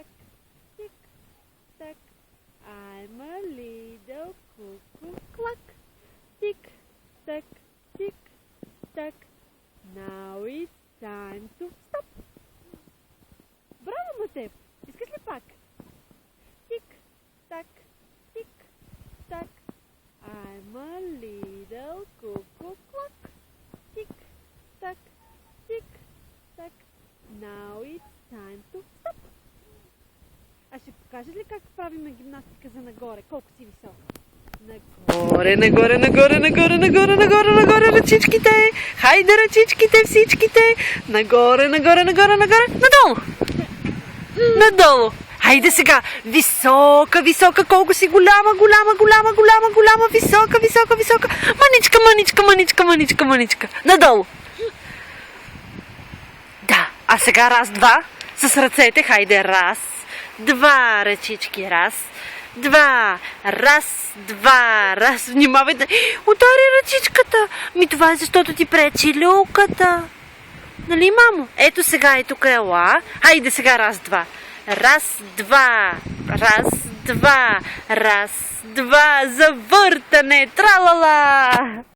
tack, tick tack. I'm a little cuckoo clock. Tick tack, tick tack. Now it's time to stop. Браво, Матеп! Искаш ли пак? Тик так, тик так. I'm a little cuckoo clock. Tick tack, tick tack. Now it's time to stop. А ще покажеш ли как правим гимнастика за нагоре? Колко си висока? Нагоре, нагоре, нагоре, нагоре, нагоре, нагоре, нагоре, ръчичките! Хайде ръчичките всичките! Нагоре, нагоре, нагоре, нагоре, надолу! Надолу! Хайде сега! Висока, висока, колко си голяма, голяма, голяма, голяма, голяма, висока, висока, висока! Маничка, маничка, маничка, маничка, маничка! Надолу! Да, а сега раз, два, с ръцете, хайде раз, два ръчички, раз, два, раз, два, раз, внимавайте, удари ръчичката, това е защото ти пречи люката, нали, мамо? Ето сега и тук е ла, хайде сега раз, два, раз, два, раз, два, раз, два, завъртане, тралала!